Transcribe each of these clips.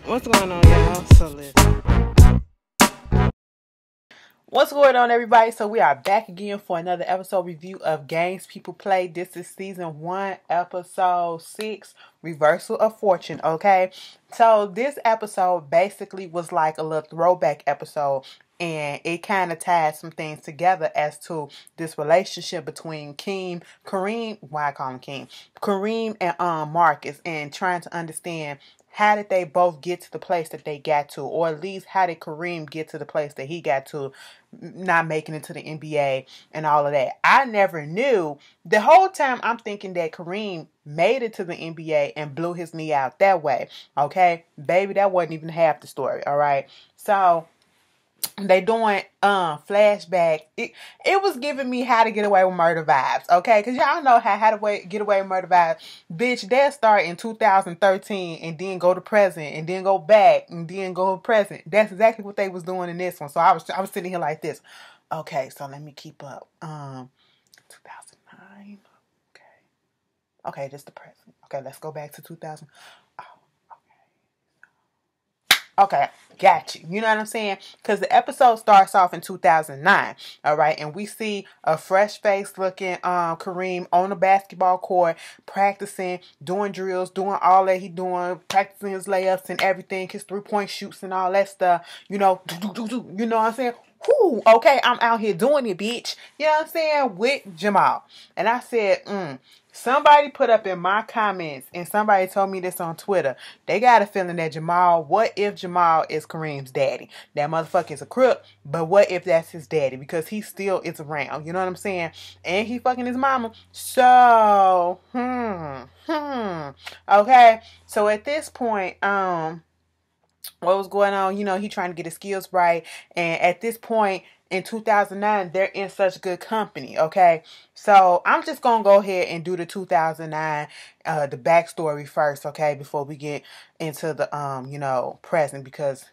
What's going on, y'all? So listen. What's going on, everybody? So we are back again for another episode review of Games People Play. This is season 1, episode 6, Reversal of Fortune, okay? So this episode basically was like a little throwback episode, and it kind of ties some things together as to this relationship between Kareem, why I call him King, Kareem and Marcus, and trying to understand how did they both get to the place that they got to, or at least how did Kareem get to the place that he got to, not making it to the NBA and all of that. I never knew. The whole time I'm thinking that Kareem made it to the NBA and blew his knee out that way. Okay? Baby, that wasn't even half the story, all right? So they doing flashback. It was giving me How to Get Away with Murder vibes, okay? Because y'all know how to Get Away with Murder vibes. Bitch, they'll start in 2013 and then go to present and then go back and then go to present. That's exactly what they was doing in this one. So I was sitting here like this. Okay, so let me keep up. 2009. Okay, just the present. Okay, let's go back to 2000. Okay, got you. You know what I'm saying? Because the episode starts off in 2009, all right? And we see a fresh-faced looking Kareem on the basketball court, practicing, doing drills, doing all that he doing, practicing his layups and everything, his three-point shoots and all that stuff. You know, you know what I'm saying? Whoo, okay, I'm out here doing it, bitch. You know what I'm saying? With Jamal. And I said, somebody put up in my comments, and somebody told me this on Twitter, they got a feeling that what if Jamal is Kareem's daddy? That motherfucker is a crook, but what if that's his daddy? Because he still is around, you know what I'm saying? And he fucking his mama. So, okay. So at this point, what was going on? You know, he trying to get his skills right. And at this point in 2009, they're in such good company, okay? So I'm just going to go ahead and do the 2009, the backstory first, okay? Before we get into the, you know, present, because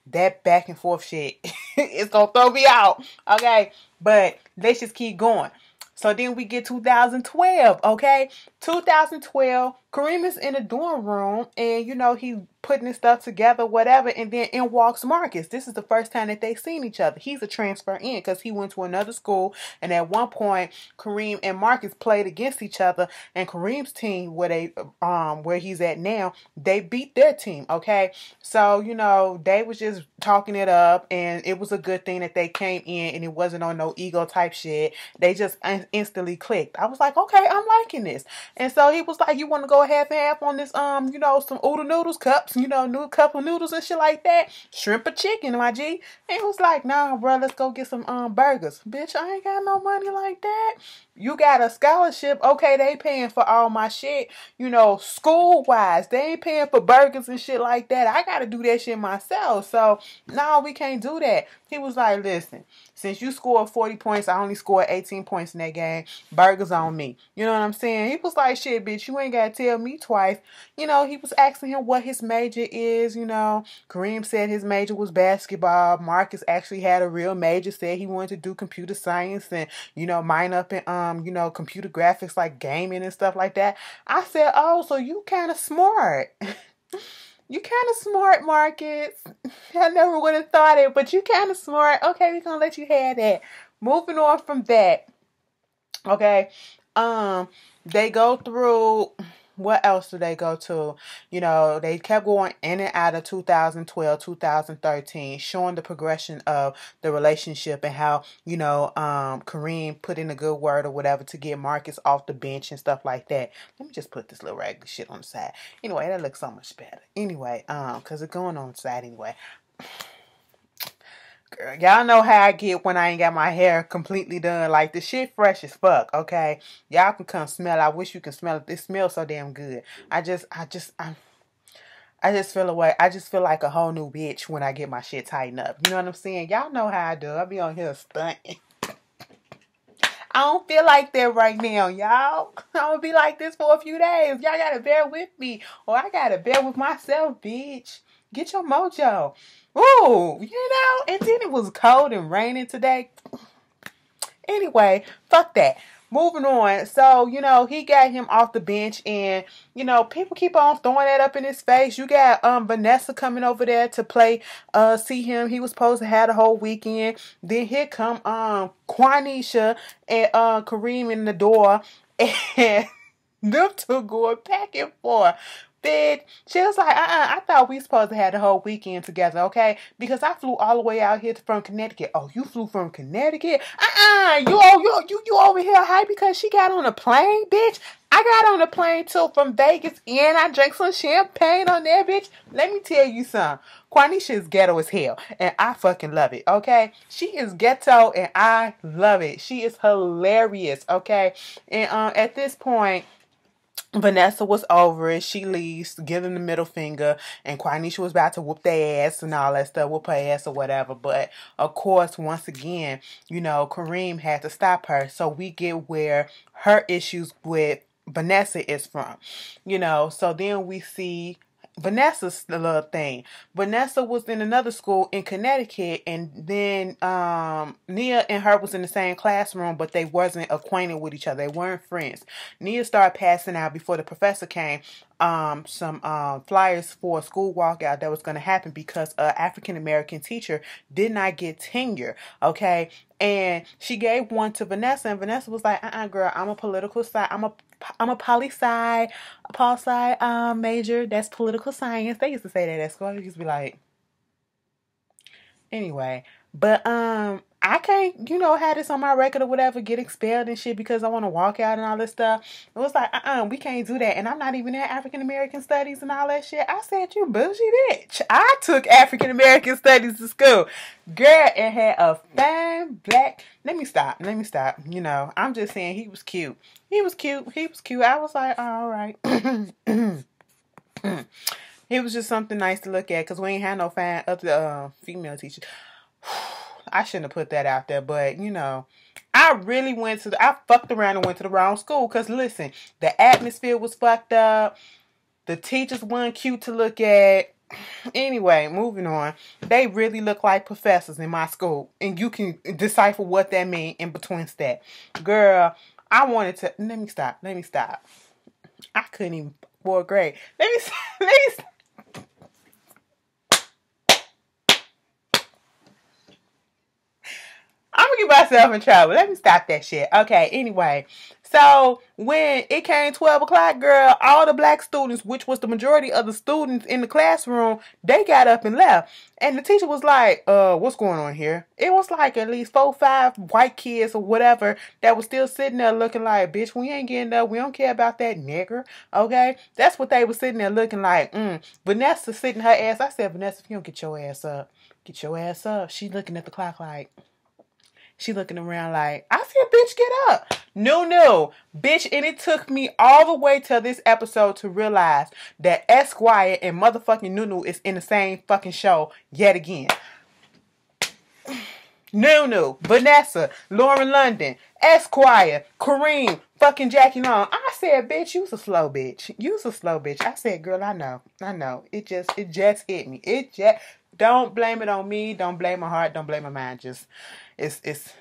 that back and forth shit is going to throw me out, okay? But let's just keep going. So then we get 2012, okay? 2012, Kareem is in the dorm room and, you know, he putting his stuff together, whatever, and then in walks Marcus. This is the first time that they've seen each other. He's a transfer in because he went to another school, and at one point, Kareem and Marcus played against each other, and Kareem's team, where he's at now, they beat their team, okay? So, you know, they was just talking it up, and it was a good thing that they came in, and it wasn't on no ego type shit. They just instantly clicked. I was like, okay, I'm liking this. And so he was like, you want to go half and half on this, you know, some oodle noodles cups, you know, new cup of noodles and shit like that, shrimp or chicken, my G. And he was like, nah, bro, let's go get some burgers. Bitch, I ain't got no money like that. You got a scholarship, okay, they paying for all my shit, you know, school-wise. They ain't paying for burgers and shit like that. I got to do that shit myself. So, no, we can't do that. He was like, listen, since you scored 40 points, I only scored 18 points in that game. Burgers on me. You know what I'm saying? He was like, shit, bitch, you ain't got to tell me twice. You know, he was asking him what his major is, you know. Kareem said his major was basketball. Marcus actually had a real major, said he wanted to do computer science and, you know, mine up in, you know, computer graphics, like gaming and stuff like that. I said, oh, so you kind of smart. You kind of smart, Marcus. I never would have thought it, but you kind of smart. Okay, we're going to let you have that. Moving on from that. Okay. They go through, what else do they go to? You know, they kept going in and out of 2012, 2013, showing the progression of the relationship and how, you know, Kareem put in a good word or whatever to get Marcus off the bench and stuff like that. Let me just put this little raggedy shit on the side. Anyway, that looks so much better. Anyway, because it's going on the side anyway. Girl, y'all know how I get when I ain't got my hair completely done. Like, the shit fresh as fuck, okay? Y'all can come smell it. I wish you can smell it. It smells so damn good. I just feel away. I just feel like a whole new bitch when I get my shit tightened up. You know what I'm saying? Y'all know how I do. I be on here stunting. I don't feel like that right now, y'all. I'm gonna be like this for a few days. Y'all gotta bear with me. Or I gotta bear with myself, bitch. Get your mojo. Ooh, you know, and then it was cold and raining today. Anyway, fuck that. moving on. So, you know, he got him off the bench, and, you know, people keep on throwing that up in his face. You got Vanessa coming over there to play, see him. He was supposed to have the whole weekend. Then here come Quanisha and Kareem in the door, and them two going back and forth. Bitch, she was like, I thought we supposed to have the whole weekend together, okay? Because I flew all the way out here from Connecticut. Oh, you flew from Connecticut? You over here hype because she got on a plane, bitch? I got on a plane too from Vegas, and I drank some champagne on there, bitch. Let me tell you something. Quanisha is ghetto as hell, and I fucking love it, okay? She is ghetto, and I love it. She is hilarious, okay? And at this point, Vanessa was over it. She leaves, give them the middle finger, and Quanisha was about to whoop their ass and all that stuff, whoop her ass or whatever. But, of course, once again, you know, Kareem had to stop her. So we get where her issues with Vanessa is from. You know, so then we see Vanessa's little thing. Vanessa was in another school in Connecticut, and then Nia and her was in the same classroom, but they wasn't acquainted with each other. They weren't friends. Nia started passing out before the professor came some flyers for a school walkout that was going to happen because an African-American teacher did not get tenure, okay? And she gave one to Vanessa, and Vanessa was like, girl, I'm a political sci, I'm a poli-sci major. That's political science. They used to say that at school. They used to be like, anyway. But I can't, you know, have this on my record or whatever, get expelled and shit because I want to walk out and all this stuff. It was like, we can't do that. And I'm not even in African American studies and all that shit. I said, you bougie bitch. I took African American studies to school. Girl, it had a fine black. Let me stop. You know, I'm just saying he was cute. He was cute. I was like, all right. He was just something nice to look at because we ain't had no fine other female teachers. I shouldn't have put that out there, but, you know, I fucked around and went to the wrong school because, listen, the atmosphere was fucked up. The teachers weren't cute to look at. Anyway, moving on. They really look like professors in my school, and you can decipher what that means in between that. Girl, I wanted to... Let me stop. I couldn't even... 4th grade. Let me stop. I'm gonna get myself in trouble. Let me stop that shit. Okay, anyway. So, when it came 12 o'clock, girl, all the black students, which was the majority of the students in the classroom, they got up and left. And the teacher was like, what's going on here? It was like at least 4 or 5 white kids or whatever that was still sitting there looking like, bitch, we ain't getting up. We don't care about that nigger. Okay? That's what they were sitting there looking like. Vanessa sitting her ass. I said, Vanessa, if you don't get your ass up, get your ass up. She looking at the clock like... She looking around like, I said, bitch, get up. No, bitch. And it took me all the way to this episode to realize that Esquire and motherfucking Nunu is in the same fucking show yet again. Nunu, Vanessa, Lauren London, Esquire, Kareem, fucking Jackie Long. I said, bitch, you's a slow bitch. I said, girl, I know. It just hit me. Don't blame it on me. Don't blame my heart. Don't blame my mind. Just, it's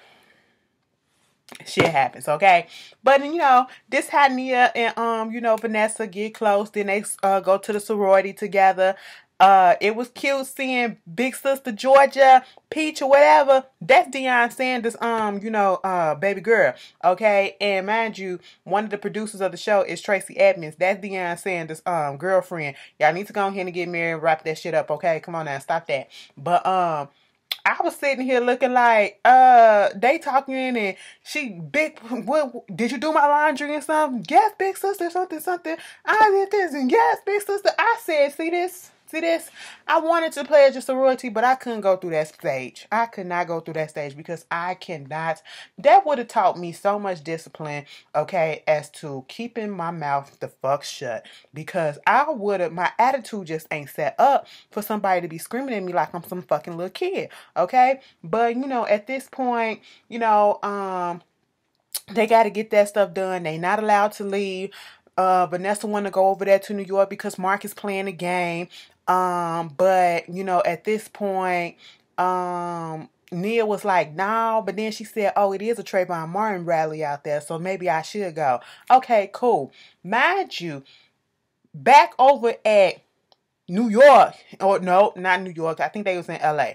shit happens, okay? But, you know, this had Nia and, you know, Vanessa get close. Then they go to the sorority together. It was cute seeing Big Sister Georgia, Peach or whatever. That's Deion Sanders, you know, baby girl. Okay. And mind you, one of the producers of the show is Tracy Edmonds. That's Deion Sanders, girlfriend. Y'all need to go ahead and get married and wrap that shit up. Okay. Come on now. Stop that. But, I was sitting here looking like, they talking and she big, what, did you do my laundry and something? Yes, big sister, something. I did this and yes, big sister. I said, see this? I wanted to pledge a sorority, but I couldn't go through that stage. I could not go through that stage because I cannot. That would have taught me so much discipline, okay, as to keeping my mouth the fuck shut. Because my attitude just ain't set up for somebody to be screaming at me like I'm some fucking little kid, okay? But, you know, at this point, you know, they got to get that stuff done. They not allowed to leave. Vanessa want to go over there to New York because Mark is playing the game. But, you know, at this point, Nia was like, no, but then she said, oh, it is a Trayvon Martin rally out there, so maybe I should go. Okay, cool. Mind you, back over at New York, or no, not New York, I think they was in LA.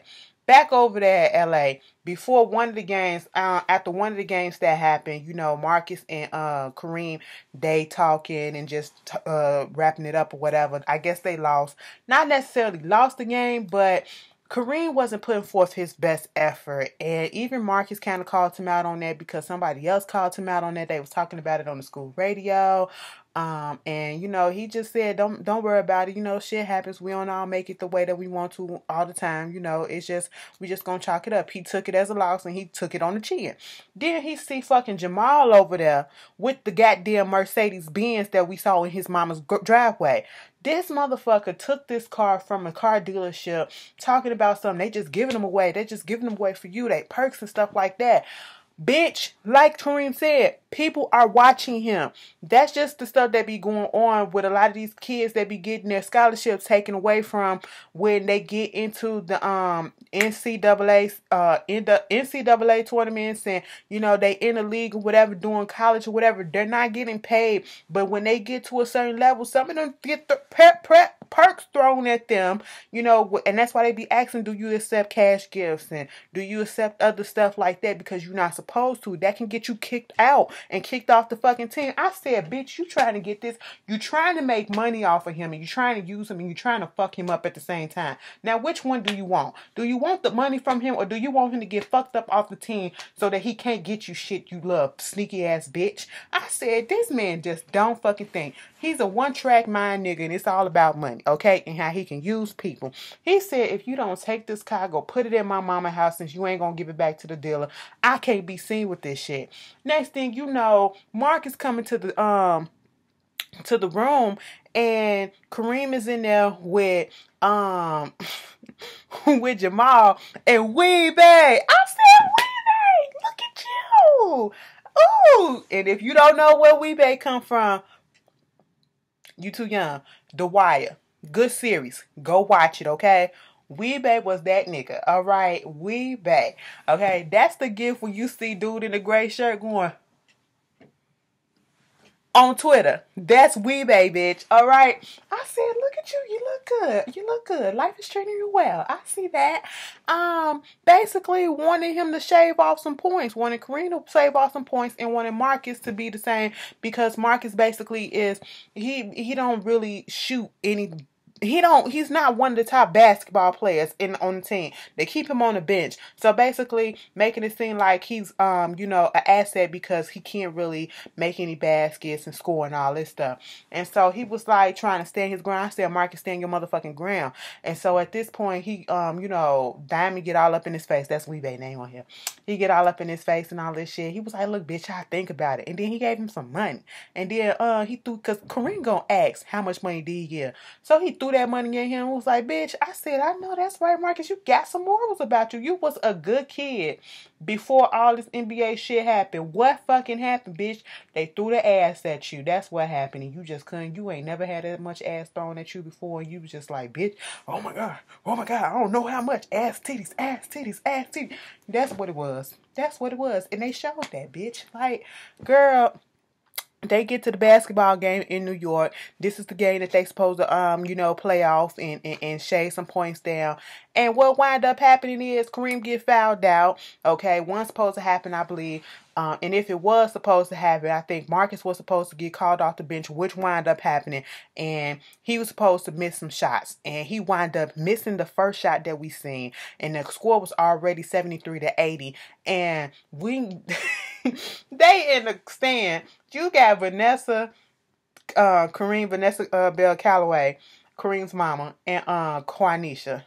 Back over there at LA, before one of the games, after one of the games that happened, you know, Marcus and Kareem, they talking and just wrapping it up or whatever. I guess they lost. Not necessarily lost the game, but Kareem wasn't putting forth his best effort, and even Marcus kind of called him out on that because somebody else called him out on that. They was talking about it on the school radio, and you know, he just said, don't worry about it. You know, shit happens. We don't all make it the way that we want to all the time. You know, it's just we just gonna chalk it up. He took it as a loss and he took it on the chin. Then he see fucking Jamal over there with the goddamn Mercedes Benz that we saw in his mama's driveway. This motherfucker took this car from a car dealership talking about something. They just giving them away. They just giving them away for you. They perks and stuff like that. Bitch, like Kareem said, people are watching him. That's just the stuff that be going on with a lot of these kids that be getting their scholarships taken away from when they get into the NCAA in the NCAA tournaments, and you know, they in the league or whatever, doing college or whatever. They're not getting paid, but when they get to a certain level, some of them get the perks thrown at them, you know, and that's why they be asking, do you accept cash gifts and do you accept other stuff like that, because you're not supposed to. That can get you kicked out and kicked off the fucking team. I said, bitch, you trying to get this, you trying to make money off of him, and you trying to use him, and you trying to fuck him up at the same time. Now, which one do you want? Do you want the money from him, or do you want him to get fucked up off the team so that he can't get you shit you love, sneaky ass bitch? I said, this man just don't fucking think. He's a one-track mind nigga, and it's all about money, okay? And how he can use people. He said, if you don't take this car, go put it in my mama's house, since you ain't gonna give it back to the dealer, I can't be seen with this shit. Next thing you know, Mark is coming to the room, and Kareem is in there with with Jamal and Weebay. I said, Weebay, look at you. Ooh, and if you don't know where Weebay come from, you too young. The Wire. Good series. Go watch it, okay? Weebay was that nigga. Alright? Weebay. Okay? That's the gift when you see dude in a gray shirt going on Twitter. That's Weebay, bitch. Alright? I said, look at you. You look good. You look good. Life is treating you well. I see that. Basically wanted him to shave off some points. Wanted Kareem to shave off some points, and wanted Marcus to be the same, because Marcus basically is, he don't really shoot any. He's not one of the top basketball players on the team. They keep him on the bench. So basically making it seem like he's you know, an asset, because he can't really make any baskets and score and all this stuff. And so he was like trying to stand his ground. I said, Marcus, stand your motherfucking ground. And so at this point, he you know, Diamond get all up in his face. That's Weebay name on here. He get all up in his face and all this shit. He was like, look, bitch, I think about it. And then he gave him some money. And then he threw, because Kareem gonna ask how much money did he give. So he threw that money at him and was like, bitch, I said, I know that's right, Marcus. You got some morals about you. You was a good kid before all this NBA shit happened. What fucking happened, bitch? They threw the ass at you. That's what happened. And you just couldn't. You ain't never had that much ass thrown at you before. And you was just like, bitch, oh my God. Oh my God. I don't know how much. Ass titties, ass titties, ass titties. That's what it was. That's what it was. And they showed that, bitch. Like, girl, they get to the basketball game in New York. This is the game that they supposed to, you know, play off and shave some points down. And what wind up happening is Kareem get fouled out. Okay, one's supposed to happen, I believe. And if it was supposed to happen, I think Marcus was supposed to get called off the bench, which wind up happening. And he was supposed to miss some shots. And he wind up missing the first shot that we seen. And the score was already 73-80. And we, they in the stand, you got Vanessa Bell Calloway, Kareem's mama, and Quanisha,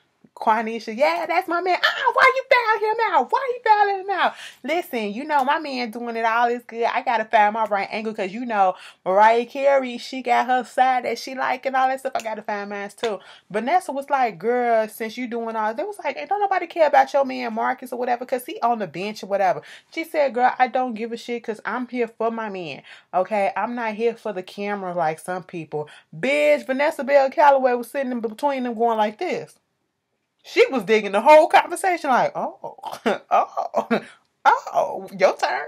yeah, that's my man. Why you foul him out? Why you fouling him out? Listen, you know, my man doing it all is good. I gotta find my right angle, because you know, Mariah Carey, she got her side that she like and all that stuff. I gotta find mine too. Vanessa was like, girl, since you doing all, they was like, hey, don't nobody care about your man Marcus or whatever, because he on the bench or whatever. She said, girl, I don't give a shit, because I'm here for my man. Okay, I'm not here for the camera like some people. Bitch, Vanessa Bell Calloway was sitting in between them going like this. She was digging the whole conversation like, oh, oh, oh, your turn.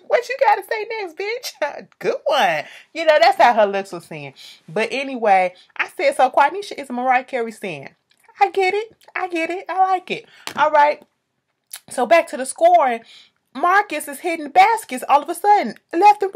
What you got to say next, bitch? Good one. You know, that's how her looks was saying. But anyway, I said, so Quanisha is Mariah Carey saying, I get it. I get it. I like it. All right. So back to the scoring. Marcus is hitting baskets all of a sudden, left and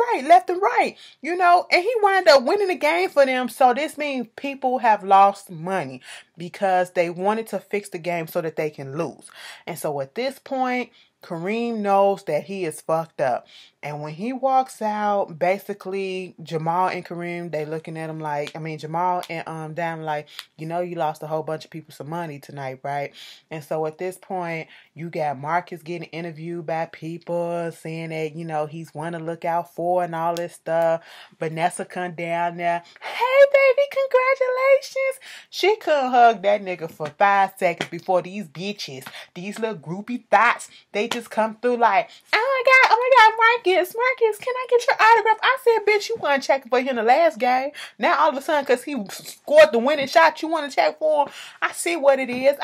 right, you know, and he wound up winning the game for them. So this means people have lost money because they wanted to fix the game so that they can lose. And so at this point, Kareem knows that he is fucked up. And when he walks out, basically Jamal and Kareem, they looking at him like, Jamal and Dan like, you know, you lost a whole bunch of people some money tonight, right? And so at this point, you got Marcus getting interviewed by people saying that, you know, he's one to look out for and all this stuff. Vanessa come down there, hey baby, congratulations. She couldn't hug that nigga for 5 seconds before these bitches, these little groupie thoughts, they just come through like, oh my god, Marcus, can I get your autograph? I said, bitch, you weren't checking for him in the last game. Now all of a sudden, because he scored the winning shot, you want to check for him? I see what it is.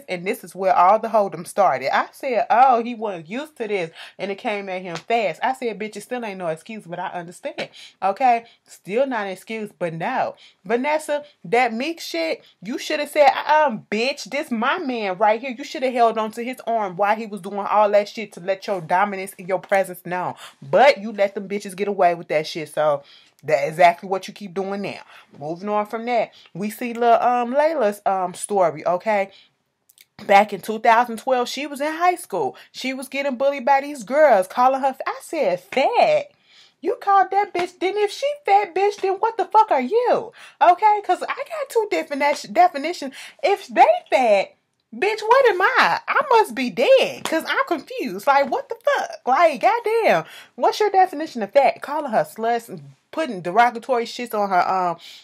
And this is where all the hold'em started. I said, oh, he wasn't used to this. And it came at him fast. I said, bitch, it still ain't no excuse, but I understand. Okay? Still not an excuse, but no. Vanessa, that Meek shit, you should have said, bitch, this my man right here. You should have held on to his arm while he was doing all that shit to let your dominance and your presence known. But you let them bitches get away with that shit. So that's exactly what you keep doing now. Moving on from that, we see little Layla's story, okay? Back in 2012, she was in high school. She was getting bullied by these girls, calling her, I said, fat. You called that bitch, then if she fat, bitch, then what the fuck are you? Okay? Because I got two different definitions. If they fat, bitch, what am I? I must be dead because I'm confused. Like, what the fuck? Like, goddamn. What's your definition of fat? Calling her sluts and putting derogatory shits on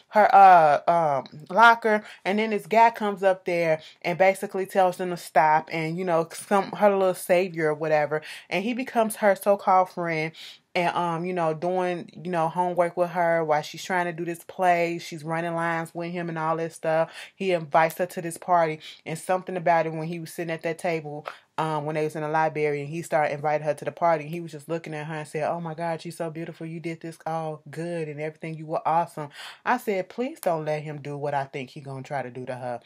her locker, and then this guy comes up there and basically tells them to stop, and you know, her little savior or whatever, and he becomes her so-called friend. And, you know, doing, you know, homework with her while she's trying to do this play. She's running lines with him and all this stuff. He invites her to this party. And something about it when he was sitting at that table, when they was in the library, and he started inviting her to the party. He was just looking at her and said, oh my God, she's so beautiful. You did this all good and everything. You were awesome. I said, please don't let him do what I think he's going to try to do to her.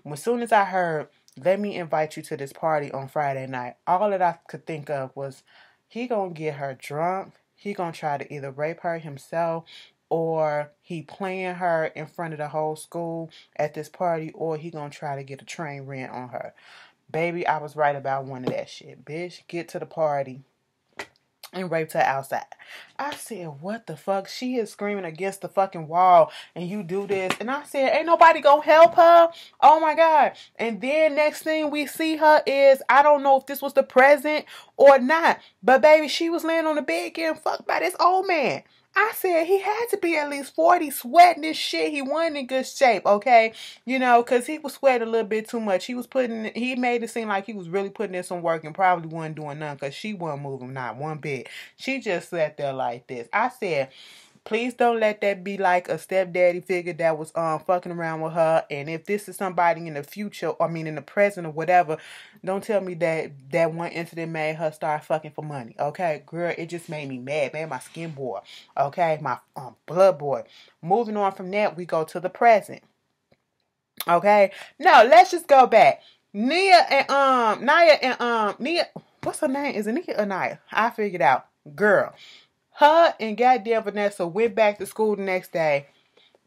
As soon as I heard, let me invite you to this party on Friday night, all that I could think of was, he gonna get her drunk. He gonna try to either rape her himself, or he playing her in front of the whole school at this party, or he gonna try to get a train rent on her. Baby, I was right about one of that shit. Bitch, get to the party and raped her outside. I said, what the fuck? She is screaming against the fucking wall and you do this. And I said, ain't nobody gonna help her? Oh my God. And then next thing we see her is, I don't know if this was the present or not, but baby, she was laying on the bed getting fucked by this old man. I said he had to be at least 40, sweating this shit. He wasn't in good shape, okay? You know, because he was sweating a little bit too much. He made it seem like he was really putting in some work and probably wasn't doing nothing because she wasn't moving, not one bit. She just sat there like this. I said, please don't let that be like a stepdaddy figure that was fucking around with her. And if this is somebody in the future, in the present or whatever, don't tell me that one incident made her start fucking for money. Okay, girl, it just made me mad. Made my skin boil. Okay, my blood boil. Moving on from that, we go to the present. Okay, now let's just go back. Nia and Nia, what's her name? Is it Nia or Nia? I figured out. Girl. Her and goddamn Vanessa went back to school the next day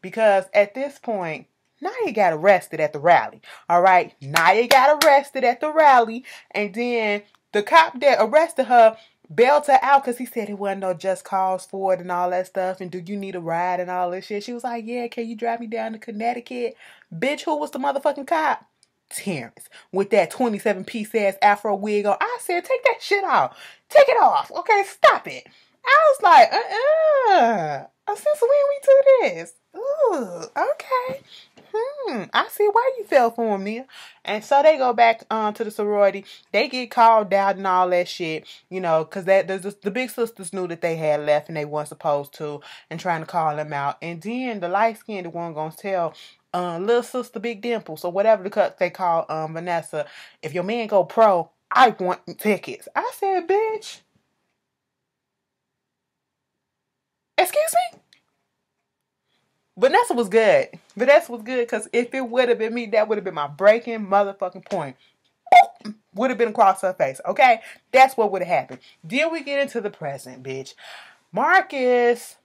because at this point, Nia got arrested at the rally. All right? Nia got arrested at the rally, and then the cop that arrested her bailed her out because he said it wasn't no just cause for it and all that stuff, and do you need a ride and all this shit. She was like, yeah, can you drive me down to Connecticut? Bitch, who was the motherfucking cop? Terrence, with that 27-piece ass afro wig on. I said, take that shit off. Take it off. Okay, stop it. I was like, since when we do this? Ooh, okay. I see why you fell for him, Nia. And so they go back to the sorority. They get called out and all that shit, you know, because the big sisters knew that they had left and they weren't supposed to, and trying to call them out. And then the light-skinned one gonna tell little sister Big Dimples or whatever the cut they call Vanessa. If your man go pro, I want tickets. I said, bitch. Excuse me? Vanessa was good. Vanessa was good because if it would have been me, that would have been my breaking motherfucking point. Would have been across her face, okay? That's what would have happened. Then we get into the present, bitch. Marcus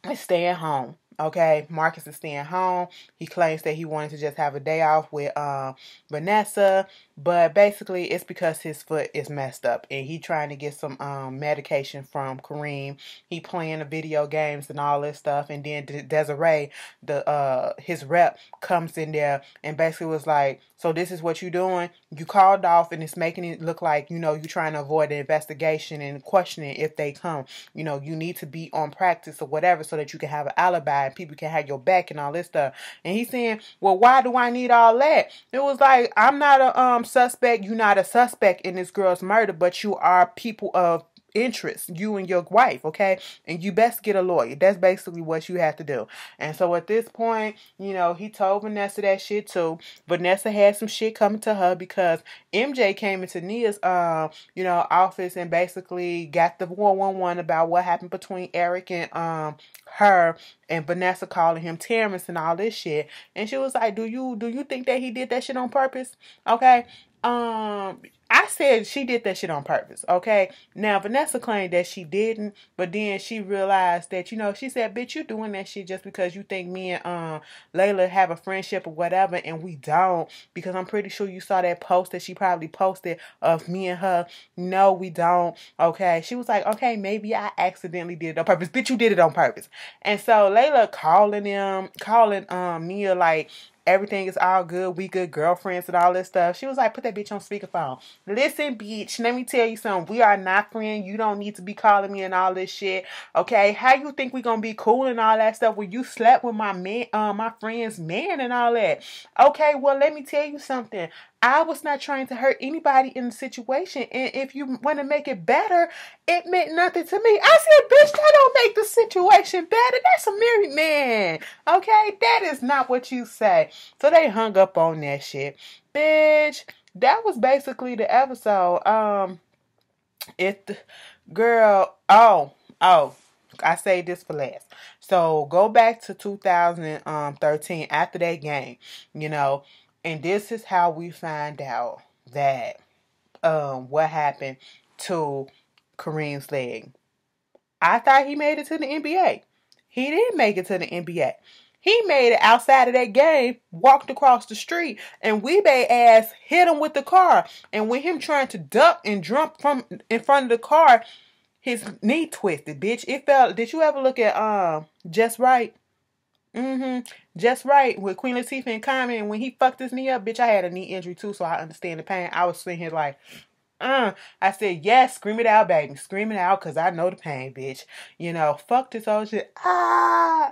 is staying home. Okay, Marcus is staying home. He claims that he wanted to just have a day off with Vanessa, but basically it's because his foot is messed up and he trying to get some medication from Kareem. He playing the video games and all this stuff, and then Desiree, his rep, comes in there and basically was like, so this is what you doing? You called off and it's making it look like, you trying to avoid the investigation and questioning if they come. You need to be on practice or whatever so that you can have an alibi and people can have your back and all this stuff. And he's saying, well, why do I need all that? It was like, I'm not a suspect. You're not a suspect in this girl's murder, but you are people of interest, you and your wife, okay? And you best get a lawyer. That's basically what you have to do. And so at this point, he told Vanessa that shit too. Vanessa had some shit coming to her because MJ came into Nia's office and basically got the 411 about what happened between Eric and her and Vanessa calling him Terrence and all this shit. And she was like, do you think that he did that shit on purpose? Okay. I said she did that shit on purpose, okay? Now, Vanessa claimed that she didn't, but then she realized that, she said, bitch, you doing that shit just because you think me and Layla have a friendship or whatever, and we don't, because I'm pretty sure you saw that post that she probably posted of me and her. No, we don't, okay? She was like, okay, maybe I accidentally did it on purpose. Bitch, you did it on purpose. And so Layla calling Nia like, everything is all good. We good girlfriends and all this stuff. She was like, put that bitch on speakerphone. Listen, bitch, let me tell you something. We are not friends. You don't need to be calling me and all this shit. Okay? How you think we gonna be cool and all that stuff when you slept with my man, my friend's man and all that? Okay, well, let me tell you something. I was not trying to hurt anybody in the situation. And if you want to make it better, it meant nothing to me. I said, bitch, that don't make the situation better. That's a married man. Okay? That is not what you say. So they hung up on that shit. Bitch, that was basically the episode. I say this for last. So go back to 2013 after that game, and this is how we find out that what happened to Kareem's leg. I thought he made it to the NBA. He didn't make it to the NBA. He made it outside of that game, walked across the street, and Weebay ass hit him with the car. And with him trying to duck and jump from in front of the car, his knee twisted, bitch. It felt. Did you ever look at Just Right? Just Right with Queen Latifah and Common, and when he fucked his knee up, bitch, I had a knee injury too, so I understand the pain. I was sitting here like, I said, yes, scream it out, baby. Scream it out, because I know the pain, bitch. Fuck this old shit. Call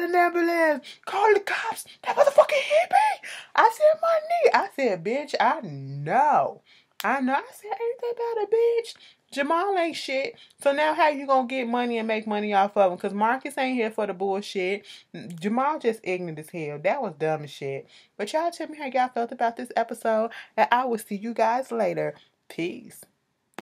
an ambulance. Call the cops. That motherfucker hit me. I said, my knee. I said, bitch, I know. I said, ain't that about a bitch? Jamal ain't shit. So now how you gonna get money and make money off of him? Because Marcus ain't here for the bullshit. Jamal just ignorant as hell. That was dumb as shit. But y'all tell me how y'all felt about this episode. And I will see you guys later. Peace.